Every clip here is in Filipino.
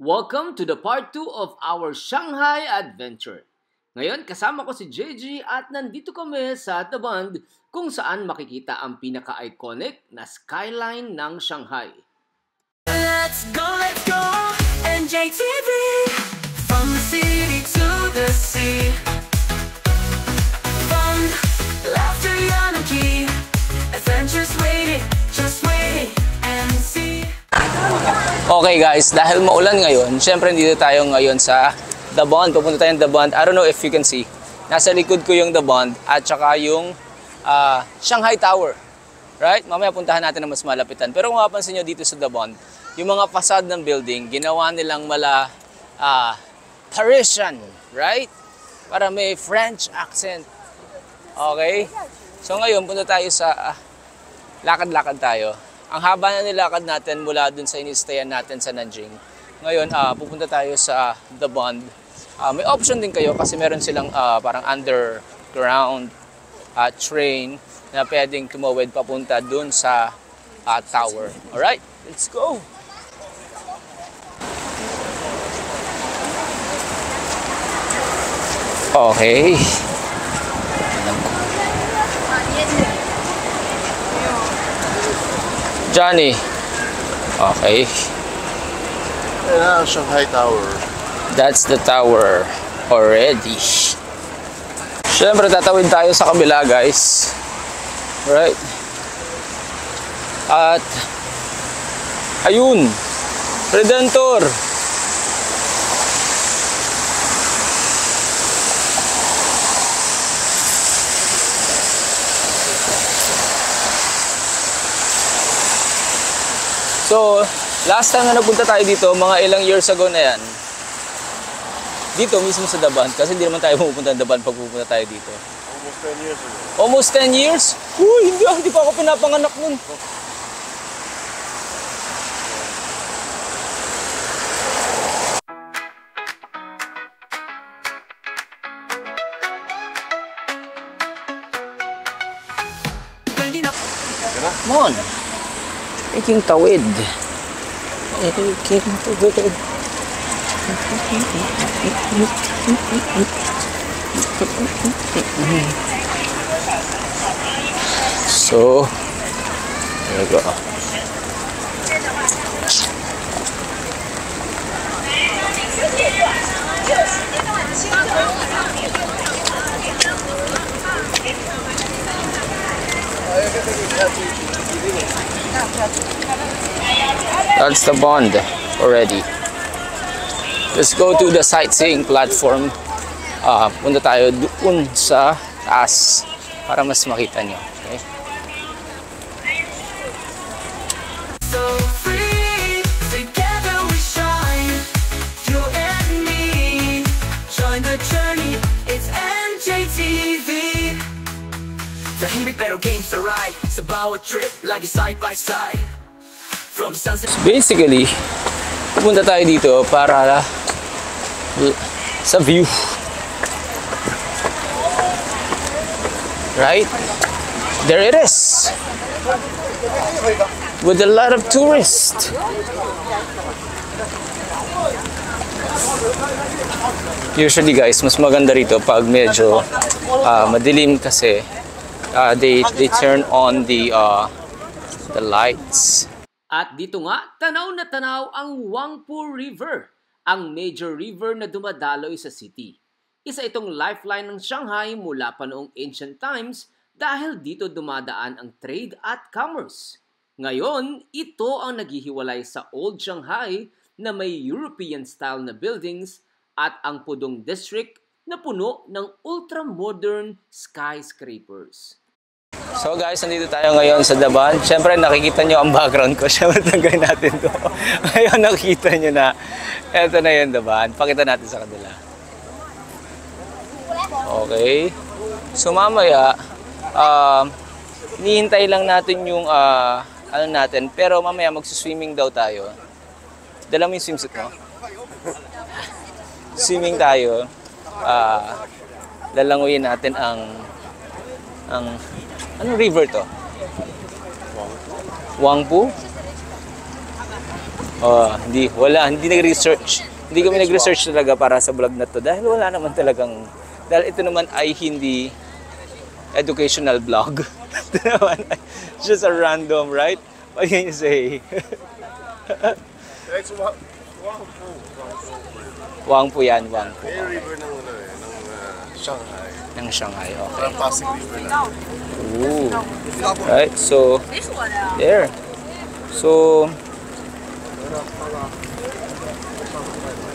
Welcome to the part 2 of our Shanghai adventure. Ngayon kasama ko si JG at nandito kami sa The Bund kung saan makikita ang pinaka-iconic na skyline ng Shanghai. Let's go, NJTV. From the city to the sea. Fun, laughter, unity. Adventures waiting, just waiting and see. Okay guys, dahil maulan ngayon, syempre dito tayo ngayon sa The Bund. Pupunta tayong The Bund. I don't know if you can see. Nasa likod ko yung The Bund at saka yung Shanghai Tower. Right? Mamaya puntahan natin na mas malapitan. Pero kung mapapansin nyo dito sa The Bund, yung mga facade ng building, ginawa nilang mala Parisian. Right? Para may French accent. Okay? So ngayon, punta tayo sa lakad-lakad tayo. Ang haba na nilakad natin mula dun sa inistayan natin sa Nanjing. Ngayon, pupunta tayo sa The Bund. May option din kayo kasi meron silang parang underground train na pwedeng tumawid papunta dun sa tower. Alright, let's go! Okay. Johnny. Okay. Yeah, Shanghai Tower. That's the tower already. Siyempre, tatawid tayo sa kabila, guys. Right? At ayun, Redentor. So, last time na nagpunta tayo dito, mga ilang years ago na yan. Dito mismo sa The Bund, kasi hindi naman tayo pupunta sa The Bund pag pupunta tayo dito. Almost 10 years ago. Almost 10 years? Uy, hindi pa ako pinapanganak nun. Come on. Taking tawid. Taking tawid. So, there we go. That's The Bund already. Let's go to the sightseeing platform. Punta tayo doon sa taas para mas makita nyo. Okay? So free, together we shine. You and me, join the journey. It's NJTV. Tahimik pero games are right. Sa bawat trip, lagi side by side. From sunset. Basically, pupunta tayo dito para sa view. Right? There it is. With a lot of tourists. Usually guys, mas maganda rito pag medyo madilim kasi they turn on the lights. At dito nga, tanaw na tanaw ang Huangpu River, ang major river na dumadaloy sa city. Isa itong lifeline ng Shanghai mula pa noong ancient times dahil dito dumadaan ang trade at commerce. Ngayon, ito ang naghihiwalay sa Old Shanghai na may European-style na buildings at ang Pudong District na puno ng ultra-modern skyscrapers. So guys, nandito tayo ngayon sa The Bund. Siyempre nakikita nyo ang background ko. Siyempre tanggalin natin to. Ngayon nakikita nyo na eto na yung The Bund. Pakita natin sa kanila. Okay. So mamaya, hinihintay lang natin yung ano natin. Pero mamaya magsuswimming daw tayo. Dala mo yung swimsuit mo? Swimming tayo. Lalanguyin natin ang anong river to? Huangpu? Hindi nag-research. Hindi kami nag-research talaga para sa vlog na to dahil wala naman talagang, dahil ito naman ay hindi educational vlog. Ito naman ay just a random, right? What can you say? It's Wangpu yan, Wangpu. May river ng Shanghai. Ng Shanghai, okay. Parang Pasig River lang. Ooh. Right, so, there. So,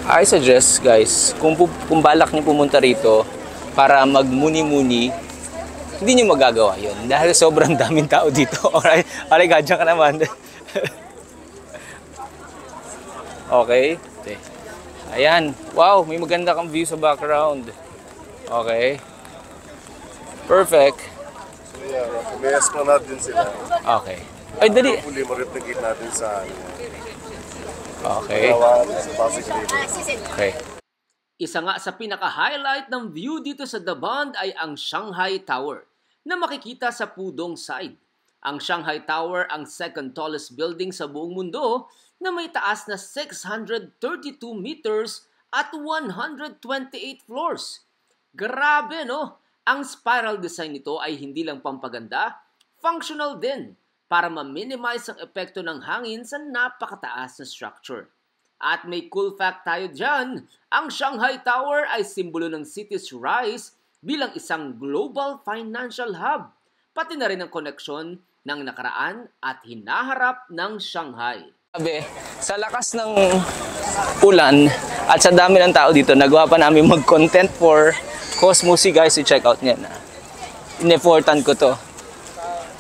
I suggest, guys, kung balak niyo pumunta rito para magmuni-muni, hindi niyo magagawa yun dahil sobrang daming tao dito. Alright, gadyan ka naman. Okay. Ayan. Wow, may maganda kang view sa background. Okay. Perfect. So yeah, may esplanade din sila. Okay. Ay, dali. Huli mo replicate natin sa Okay. sa Pasig River. Okay. Isa nga sa pinaka-highlight ng view dito sa The Bund ay ang Shanghai Tower na makikita sa Pudong side. Ang Shanghai Tower ang second tallest building sa buong mundo na may taas na 632 meters at 128 floors. Grabe, no? Ang spiral design nito ay hindi lang pampaganda, functional din para ma-minimize ang epekto ng hangin sa napakataas na structure. At may cool fact tayo dyan, ang Shanghai Tower ay simbolo ng city's rise bilang isang global financial hub, pati na rin ang koneksyon ng nakaraan at hinaharap ng Shanghai. Sabi, sa lakas ng ulan at sa dami ng tao dito, nagawa pa namin mag-content for Cosmosi, guys. I-check out niyan. In-effortan ko to.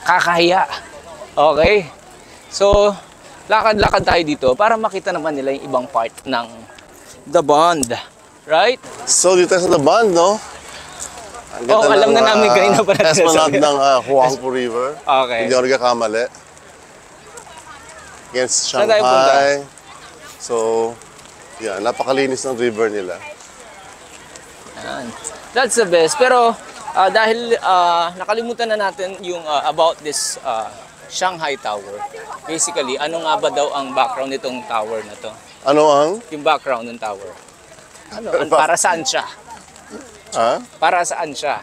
Kakahiya. Okay? So, lakad-lakad tayo dito para makita naman nila yung ibang part ng The Bund. Right? So dito sa The Bund, no? Oo, alam na namin kanina pa natin Esplanade ng Huangpu River. Okay. Hindi ako nagkakamali. Against Saan tayo punta? Shanghai. So, yeah, napakalinis ng river nila. Yan. That's the best. Pero dahil nakalimutan na natin yung about this Shanghai Tower. Basically, ano nga ba daw ang background nitong tower na to? Ano ang? Yung background ng tower. Para saan siya? Ha? Para saan siya?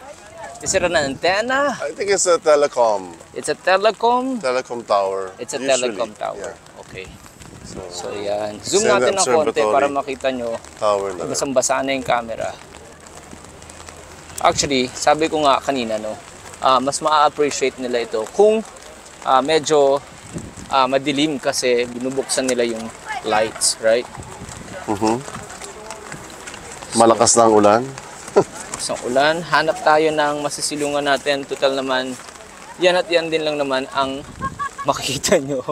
Is it an antenna? I think it's a telecom. It's a telecom? Telecom tower. It's a usually. telecom tower. Yeah. Okay. So, So yan. Zoom Send natin ng konti observatory. para makita nyo. tower na lang. Basang-basa na yung camera. Actually, sabi ko nga kanina, no, mas ma-appreciate nila ito kung medyo madilim kasi binubuksan nila yung lights, right? Malakas na ang ulan. Isang ulan, hanap tayo ng masisilungan natin. Total naman, yan at yan din lang naman ang makikita nyo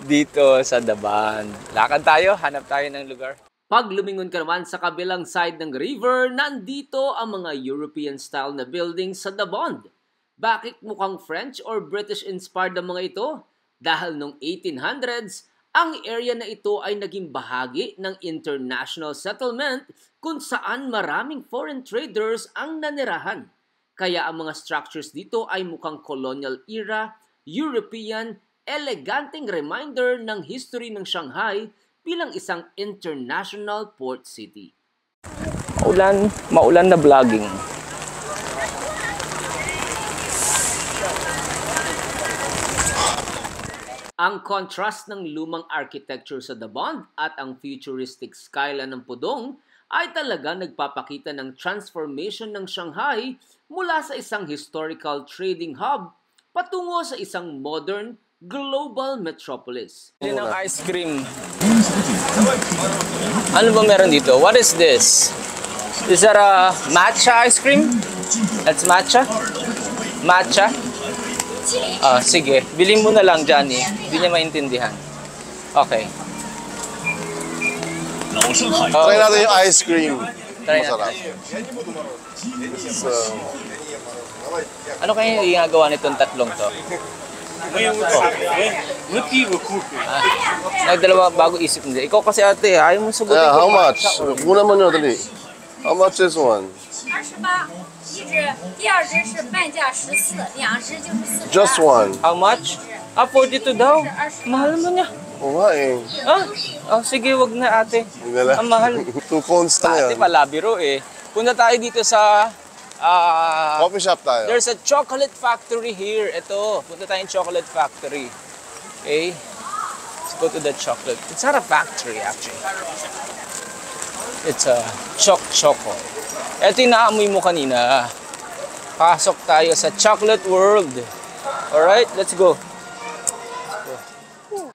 dito sa The Bund. Lakad tayo, hanap tayo ng lugar. Pag lumingon ka naman sa kabilang side ng river, nandito ang mga European style na buildings sa The Bund. Bakit mukhang French or British inspired ang mga ito? Dahil noong 1800s, ang area na ito ay naging bahagi ng international settlement kung saan maraming foreign traders ang nanirahan. Kaya ang mga structures dito ay mukhang colonial era, European, eleganteng reminder ng history ng Shanghai bilang isang international port city. Maulan na vlogging. Ang contrast ng lumang architecture sa The Bund at ang futuristic skyline ng Pudong ay talaga nagpapakita ng transformation ng Shanghai mula sa isang historical trading hub patungo sa isang modern global metropolis. Yan ang ice cream. Ano ba meron dito? What is this? Is that a matcha ice cream? That's matcha? Matcha? Sige. Bilhin mo na lang, Johnny. Hindi niya maintindihan. Okay. Try natin yung ice cream. Try Masarap. natin. So, Ano kaya yung ginagawa nitong tatlong to? Nagdalawa bago isip nila. Ikaw kasi ate, ayaw mo sagutin yeah, how kung much? matcha or- Muna mo nyo, dali. How much is one? 28，一只，第二只是半价14，两只就是48。 Just one. How much? 42 daw. Mahal mo niya. Oo nga eh. Ah? Oh, sige, wag na ate. Ang mahal. 2 cones na Ate, yan. palabiro eh. Punta tayo dito sa... Coffee shop tayo. there's a chocolate factory here. Ito, punta tayong chocolate factory. Okay? Let's go to the chocolate. It's not a factory actually. It's a choco. Ito yung naamoy mo kanina. Pasok tayo sa chocolate world. Alright, let's go.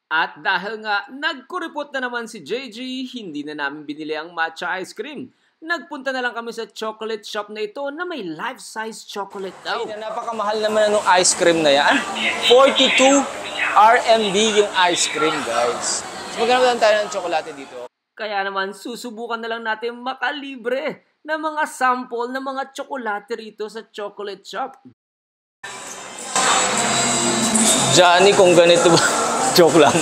At dahil nga nagkuripot na naman si JG, hindi na namin binili ang matcha ice cream. Nagpunta na lang kami sa chocolate shop na ito na may life-size chocolate daw. Ay, napakamahal naman ng ice cream na yan. 42 RMB yung ice cream, guys. So magkano tayo ng tsokolate dito? Kaya naman susubukan na lang natin makalibre ng mga sample ng mga tsokolate rito sa chocolate shop. Johnny, kung ganito ba? Joke lang.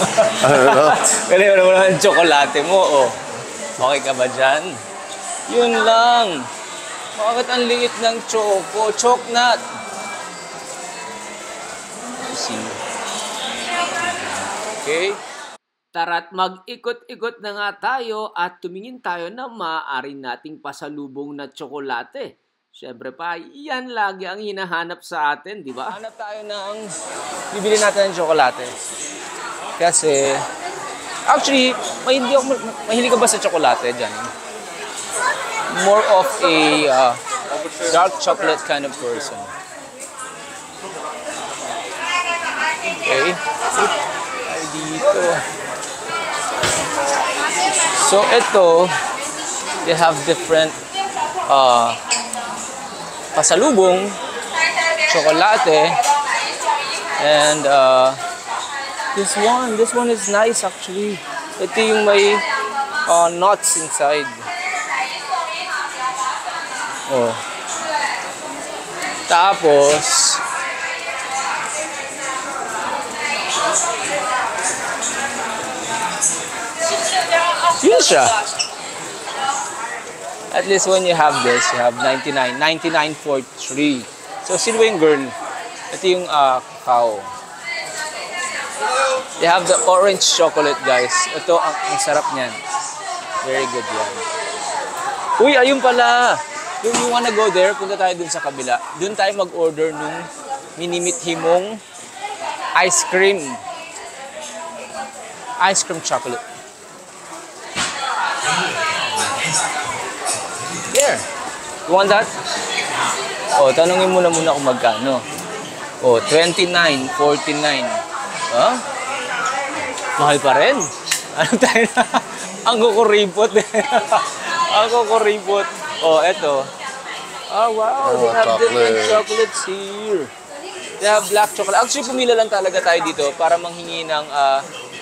Ganito naman ang tsokolate mo, oh. Okay ka ba dyan? Yun lang. Bakit ang liit ng choco? Choknut. See. Okay? Tara't mag-ikot-ikot na nga tayo at tumingin tayo na maaari nating pasalubong na tsokolate. Siyempre pa, yan lagi ang hinahanap sa atin, di ba? Hanap tayo ng bibili natin ng tsokolate. Kasi, actually, mahilig ka ba sa tsokolate dyan? More of a dark chocolate kind of person. Okay. Ay, dito. So, ito, they have different pasalubong, tsokolate, and this one is nice actually. Ito yung may nuts inside. Oh. Tapos, yun siya. At least when you have this, you have 99 for 3. So, sino ba yung girl? Ito yung cow. They have the orange chocolate, guys. Ito, ang sarap niyan. Very good yan. Uy, ayun pala. Kung you wanna go there, punta tayo dun sa kabila. Dun tayo mag-order nung minimithi mong ice cream. Ice cream chocolate. There. You want that? Oh, tanungin mo na muna kung magkano. Oh, 29, 49. Huh? Mahal pa rin. Ano tayo na? Ang kukuripot. Ang kukuripot. Oh, eto. Oh, wow. They have different chocolates here. They have black chocolate. Actually, pumila lang talaga tayo dito para manghingi ng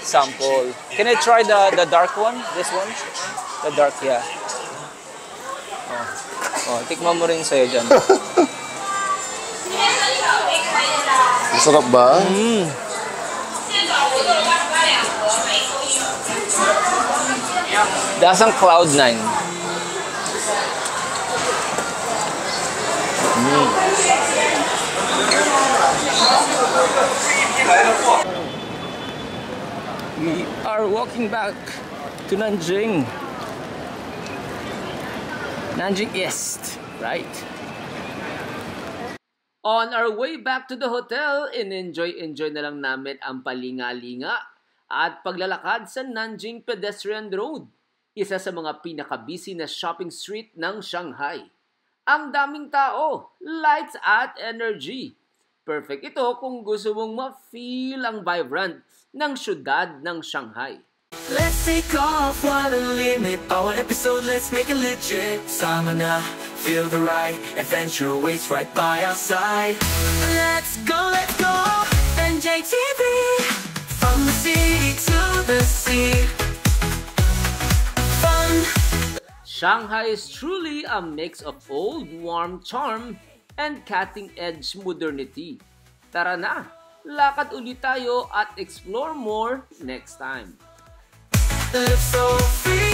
sample. Can I try the dark one? This one? The dark, yeah. Oh, tikman mo rin sa'yo dyan. Masarap ba? Dasang Cloud9. We are walking back to Nanjing. Nanjing East, right? On our way back to the hotel, enjoy na lang namin ang palinga-linga at paglalakad sa Nanjing Pedestrian Road, isa sa mga pinaka-busy na shopping street ng Shanghai. Ang daming tao, lights at energy. Perfect ito kung gusto mong ma-feel ang vibrant ng syudad ng Shanghai. Let's take off while the limit. Our episode, let's make it legit. Samana, feel the ride. Adventure waits right by our side. Let's go, NJTV. From the city to the sea. Fun. Shanghai is truly a mix of old, warm charm and cutting-edge modernity. Tara na, lakad ulit tayo at explore more next time. Live so free.